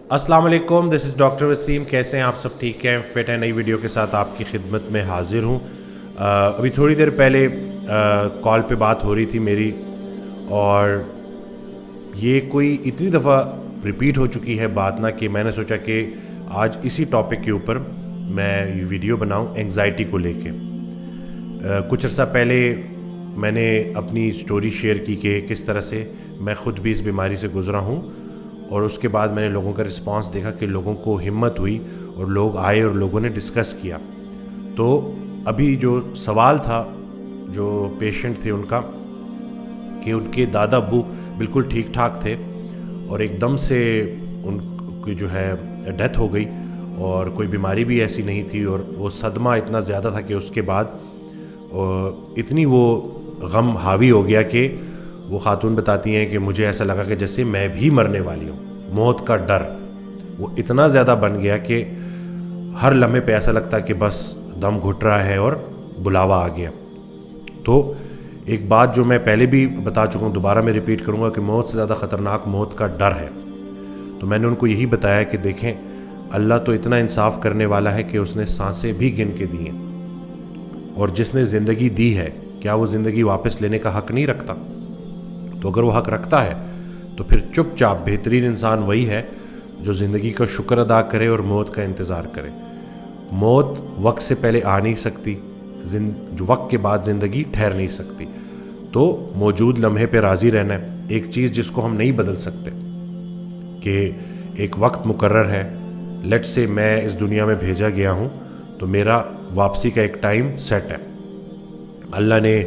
अस्सलाम वालेकुम, this is doctor Wasim. कैसे हैं आप सब? ठीक हैं, फिट हैं? नई वीडियो के साथ आपकी खिदमत में हाजिर हूँ। अभी थोड़ी देर पहले कॉल पे बात हो रही थी मेरी, और ये कोई इतनी दफ़ा रिपीट हो चुकी है बात ना कि मैंने सोचा कि आज इसी टॉपिक के ऊपर मैं ये वीडियो बनाऊँ एंग्ज़ाइटी को लेके। कुछ अर्सा पहले मैंने अपनी स्टोरी शेयर की कि किस तरह से मैं ख़ुद भी इस बीमारी से गुज़रा हूँ, और उसके बाद मैंने लोगों का रिस्पांस देखा कि लोगों को हिम्मत हुई और लोग आए और लोगों ने डिस्कस किया। तो अभी जो सवाल था जो पेशेंट थे उनका, कि उनके दादा अब्बू बिल्कुल ठीक ठाक थे और एकदम से उनकी जो है डेथ हो गई, और कोई बीमारी भी ऐसी नहीं थी, और वो सदमा इतना ज़्यादा था कि उसके बाद इतनी वो गम हावी हो गया कि वो ख़ातून बताती हैं कि मुझे ऐसा लगा कि जैसे मैं भी मरने वाली हूँ। मौत का डर वो इतना ज़्यादा बन गया कि हर लम्हे पे ऐसा लगता कि बस दम घुट रहा है और बुलावा आ गया। तो एक बात जो मैं पहले भी बता चुका हूँ, दोबारा मैं रिपीट करूँगा कि मौत से ज़्यादा ख़तरनाक मौत का डर है। तो मैंने उनको यही बताया कि देखें, अल्लाह तो इतना इंसाफ करने वाला है कि उसने सांसें भी गिन के दी हैं, और जिसने ज़िंदगी दी है क्या वो ज़िंदगी वापस लेने का हक़ नहीं रखता? तो अगर वो हक़ रखता है तो फिर चुपचाप बेहतरीन इंसान वही है जो ज़िंदगी का शुक्र अदा करे और मौत का इंतज़ार करे। मौत वक्त से पहले आ नहीं सकती, जो वक्त के बाद ज़िंदगी ठहर नहीं सकती। तो मौजूद लम्हे पे राज़ी रहना है। एक चीज़ जिसको हम नहीं बदल सकते कि एक वक्त मुकर्रर है, लेट से मैं इस दुनिया में भेजा गया हूँ तो मेरा वापसी का एक टाइम सेट है। अल्लाह ने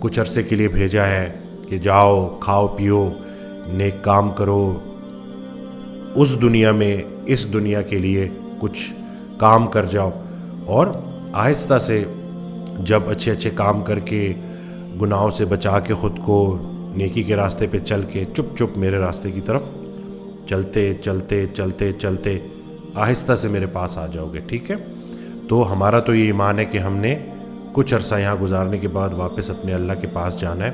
कुछ अरसे के लिए भेजा है कि जाओ, खाओ पियो, नेक काम करो, उस दुनिया में इस दुनिया के लिए कुछ काम कर जाओ, और आहिस्ता से जब अच्छे अच्छे काम करके गुनाहों से बचा के ख़ुद को नेकी के रास्ते पे चल के चुप चुप मेरे रास्ते की तरफ चलते चलते चलते चलते आहिस्ता से मेरे पास आ जाओगे। ठीक है? तो हमारा तो ये ईमान है कि हमने कुछ अरसा यहाँ गुजारने के बाद वापस अपने अल्लाह के पास जाना है।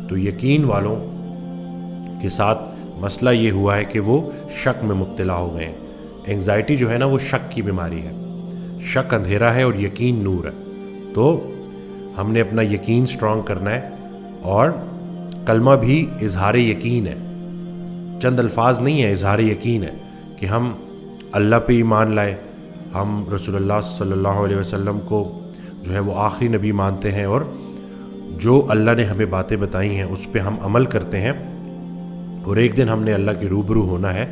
तो यकीन वालों के साथ मसला ये हुआ है कि वो शक में मुब्तला हो गए हैं। एंग्ज़ाइटी जो है ना, वो शक की बीमारी है। शक अंधेरा है और यकीन नूर है। तो हमने अपना यकीन स्ट्रॉन्ग करना है, और कलमा भी इजहार यकीन है, चंद अल्फाज नहीं है, इजहार यकीन है कि हम अल्लाह पे ईमान लाए, हम रसूलुल्लाह सल्लल्लाहु अलैहि वसल्लम को जो है वो आखिरी नबी मानते हैं, और जो अल्लाह ने हमें बातें बताई हैं उस पे हम अमल करते हैं, और एक दिन हमने अल्लाह के रूबरू होना है।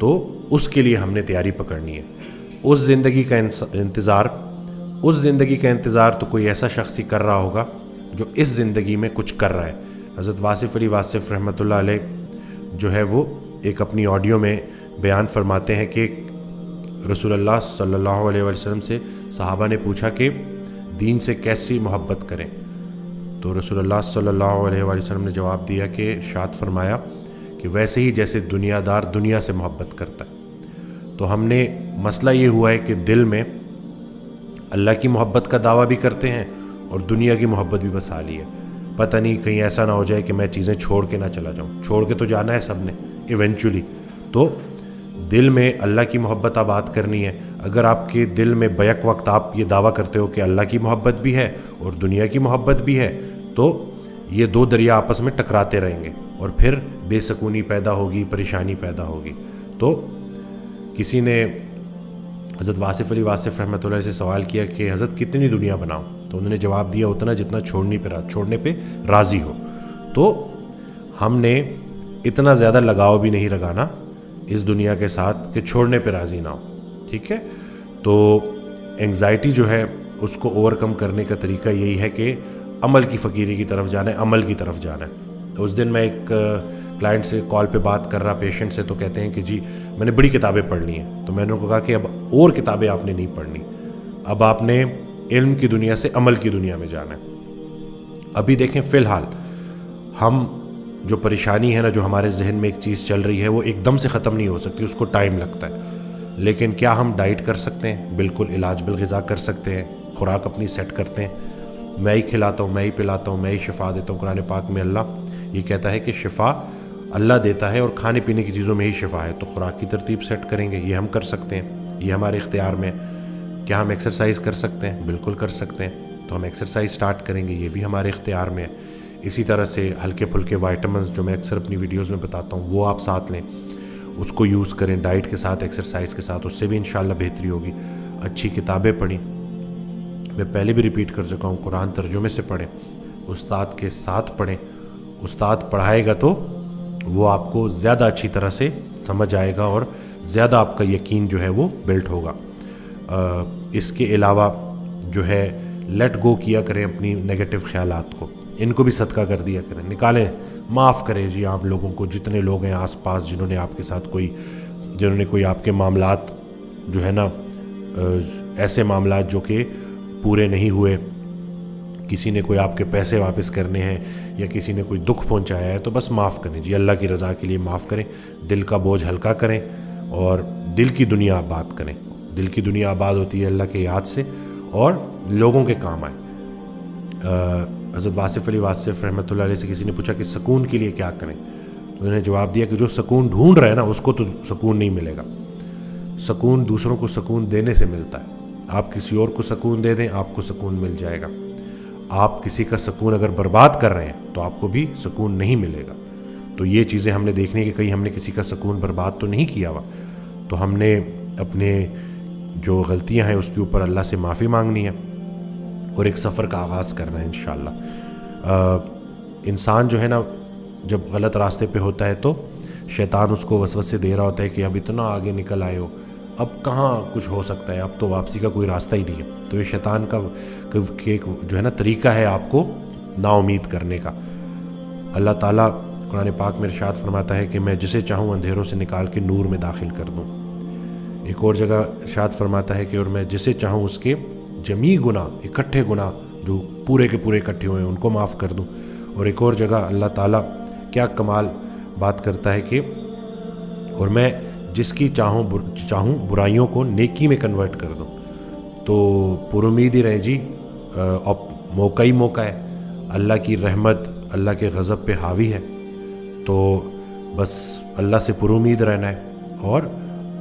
तो उसके लिए हमने तैयारी पकड़नी है। उस ज़िंदगी का इंतज़ार तो कोई ऐसा शख्स ही कर रहा होगा जो इस ज़िंदगी में कुछ कर रहा है। हज़रत वासिफ़ अली वासिफ़ रहमतुल्लाह अलैह जो है वो एक अपनी ऑडियो में बयान फरमाते हैं कि रसूलुल्लाह सल्लल्लाहु अलैहि वसल्लम से सहाबा ने पूछा कि दीन से कैसी मोहब्बत करें, तो रसूलुल्लाह सल्लल्लाहु अलैहि वसल्लम ने जवाब दिया कि इरशाद फरमाया कि वैसे ही जैसे दुनियादार दुनिया से मोहब्बत करता है। तो हमने मसला ये हुआ है कि दिल में अल्लाह की मोहब्बत का दावा भी करते हैं और दुनिया की मोहब्बत भी बसा ली है। पता नहीं कहीं ऐसा ना हो जाए कि मैं चीज़ें छोड़ के ना चला जाऊँ। छोड़ के तो जाना है सब ने इवेंचुअली। तो दिल में अल्लाह की मोहब्बत आबाद करनी है। अगर आपके दिल में बैक वक्त आप ये दावा करते हो कि अल्लाह की मोहब्बत भी है और दुनिया की मोहब्बत भी है, तो ये दो दरिया आपस में टकराते रहेंगे और फिर बेसकूनी पैदा होगी, परेशानी पैदा होगी। तो किसी ने हज़रत वासिफ़ अली वासिफ़ रहमतुल्लाह से सवाल किया कि हज़रत कितनी दुनिया बनाऊँ? तो उन्होंने जवाब दिया उतना जितना छोड़ने पे राज़ी हो। तो हमने इतना ज़्यादा लगाव भी नहीं लगाना इस दुनिया के साथ कि छोड़ने पे राज़ी ना हो। ठीक है? तो एंग्ज़ाइटी जो है उसको ओवरकम करने का तरीका यही है कि अमल की फ़कीरी की तरफ जाना है, अमल की तरफ जाना है। उस दिन मैं एक क्लाइंट से कॉल पे बात कर रहा, पेशेंट से, तो कहते हैं कि जी मैंने बड़ी किताबें पढ़ ली हैं। तो मैंने उनको कहा कि अब और किताबें आपने नहीं पढ़नी, अब आपने इल्म की दुनिया से अमल की दुनिया में जाना है। अभी देखें, फ़िलहाल हम जो परेशानी है ना, जो हमारे जहन में एक चीज़ चल रही है, वो एकदम से ख़त्म नहीं हो सकती, उसको टाइम लगता है। लेकिन क्या हम डाइट कर सकते हैं? बिल्कुल, इलाज बिलग़िज़ा कर सकते हैं, खुराक अपनी सेट करते हैं। मैं ही खिलाता हूँ, मैं ही पिलाता हूँ, मैं ही शिफा देता हूँ। कुरान पाक में अल्लाह ये कहता है कि शिफा اللہ دیتا ہے اور کھانے پینے کی چیزوں میں ہی شفا ہے. تو خوراک کی ترتیب سیٹ کریں گے, یہ ہم کر سکتے ہیں, یہ ہمارے اختیار میں ہے. کیا ہم ایکسرسائز کر سکتے ہیں؟ بالکل کر سکتے ہیں. تو ہم ایکسرسائز سٹارٹ کریں گے, یہ بھی ہمارے اختیار میں ہے. اسی طرح سے ہلکے پھلکے وائٹامنس جو میں اکثر اپنی ویڈیوز میں بتاتا ہوں وہ آپ ساتھ لیں, اس کو یوز کریں ڈائٹ کے ساتھ, ایکسرسائز کے ساتھ, اس سے بھی انشاءاللہ بہتری ہوگی. اچھی کتابیں پڑھیں, میں پہلے بھی ریپیٹ کر چکا ہوں, قرآن ترجمے سے پڑھیں, استاد کے ساتھ پڑھیں. استاد پڑھائے گا تو وہ آپ کو زیادہ اچھی طرح سے سمجھ آئے گا اور زیادہ آپ کا یقین جو ہے وہ بلٹ ہوگا. اس کے علاوہ جو ہے لیٹ گو کیا کریں اپنی نگیٹو خیالات کو, ان کو بھی صدقہ کر دیا کریں, نکالیں, معاف کریں جی آپ لوگوں کو, جتنے لوگ ہیں آس پاس جنہوں نے آپ کے ساتھ جنہوں نے کوئی آپ کے معاملات جو ہے نا ایسے معاملات جو کہ پورے نہیں ہوئے, کسی نے کوئی آپ کے پیسے واپس کرنے ہیں یا کسی نے کوئی دکھ پہنچایا ہے, تو بس معاف کریں جی, اللہ کی رضا کے لیے معاف کریں. دل کا بوجھ ہلکا کریں اور دل کی دنیا آباد کریں. دل کی دنیا آباد ہوتی ہے اللہ کے یاد سے اور لوگوں کے کام آئے. حضرت واصف علی واصف رحمۃ اللہ علیہ سے کسی نے پوچھا کہ سکون کے لیے کیا کریں, تو انہوں نے جواب دیا کہ جو سکون ڈھونڈ رہا ہے نا اس کو تو سکون نہیں ملے گا. سکون دوسروں کو سکون دینے سے ملتا ہے. آپ کسی اور کو سکون دے دیں, آپ کو سکون مل جائے گا. آپ کسی کا سکون اگر برباد کر رہے ہیں تو آپ کو بھی سکون نہیں ملے گا. تو یہ چیزیں ہم نے دیکھنی کہ کہیں ہم نے کسی کا سکون برباد تو نہیں کیا ہوا. تو ہم نے اپنے جو غلطیاں ہیں اس کے اوپر اللہ سے معافی مانگنی ہے اور ایک سفر کا آغاز کرنا ہے انشاءاللہ. انسان جو ہے نا جب غلط راستے پہ ہوتا ہے تو شیطان اس کو وسوسے دے رہا ہوتا ہے کہ اب اتنا آگے نکل آئے ہو, اب کہاں کچھ ہو سکتا ہے, اب تو واپسی کا کوئی راستہ ہی نہیں ہے. تو یہ شیطان کا جو ہے نا طریقہ ہے آپ کو نا امید کرنے کا. اللہ تعالیٰ قرآن پاک میں ارشاد فرماتا ہے کہ میں جسے چاہوں اندھیروں سے نکال کے نور میں داخل کر دوں. ایک اور جگہ ارشاد فرماتا ہے کہ اور میں جسے چاہوں اس کے جمی گناہ, اکٹھے گناہ جو پورے کے پورے اکٹھے ہوئے ہیں ان کو معاف کر دوں. اور ایک اور جگہ اللہ تعالیٰ کیا کمال بات کرتا ہے کہ اور میں جس کی چاہوں برائیوں کو نیکی میں کنورٹ کر دوں. تو پر امید ہی رہے جی, اب موقع ہی موقع ہے. اللہ کی رحمت اللہ کے غضب پہ حاوی ہے, تو بس اللہ سے پر امید رہنا ہے اور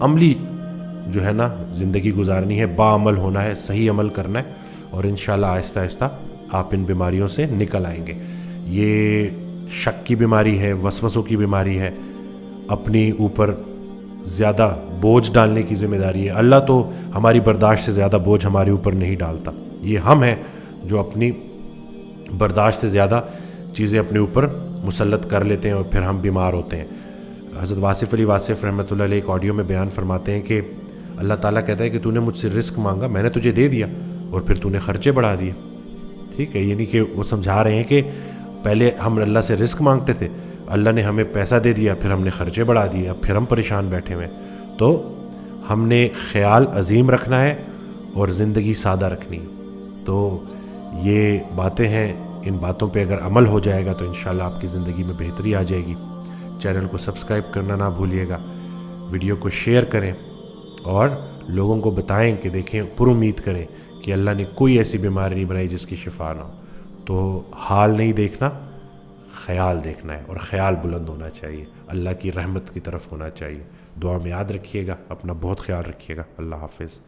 عملی جو ہے نا زندگی گزارنی ہے, باعمل ہونا ہے, صحیح عمل کرنا ہے, اور انشاءاللہ آہستہ آہستہ آپ ان بیماریوں سے نکل آئیں گے. یہ شک کی بیماری ہے, وسوسوں کی بیماری ہے, اپنی اوپر زیادہ بوجھ ڈالنے کی ذمہ داری ہے. اللہ تو ہماری برداشت سے زیادہ بوجھ ہمارے اوپر نہیں ڈالتا, یہ ہم ہیں جو اپنی برداشت سے زیادہ چیزیں اپنے اوپر مسلط کر لیتے ہیں اور پھر ہم بیمار ہوتے ہیں. حضرت واصف علی واصف رحمۃ اللہ علیہ ایک آڈیو میں بیان فرماتے ہیں کہ اللہ تعالیٰ کہتا ہے کہ تو نے مجھ سے رزق مانگا, میں نے تجھے دے دیا, اور پھر تو نے خرچے بڑھا دیے. ٹھیک ہے, یعنی کہ وہ سمجھا رہے ہیں کہ پہلے ہم اللہ سے رزق مانگتے تھے, اللہ نے ہمیں پیسہ دے دیا, پھر ہم نے خرچے بڑھا دیے, اب پھر ہم پریشان بیٹھے ہوئے. تو ہم نے خیال عظیم رکھنا ہے اور زندگی سادہ رکھنی ہے. تو یہ باتیں ہیں, ان باتوں پہ اگر عمل ہو جائے گا تو انشاءاللہ آپ کی زندگی میں بہتری آ جائے گی. چینل کو سبسکرائب کرنا نہ بھولیے گا, ویڈیو کو شیئر کریں اور لوگوں کو بتائیں کہ دیکھیں, پر امید کریں کہ اللہ نے کوئی ایسی بیماری نہیں بنائی جس کی شفا نہ ہو. تو حال نہیں دیکھنا, خیال دیکھنا ہے, اور خیال بلند ہونا چاہیے, اللہ کی رحمت کی طرف ہونا چاہیے. دعا میں یاد رکھیے گا, اپنا بہت خیال رکھیے گا. اللہ حافظ.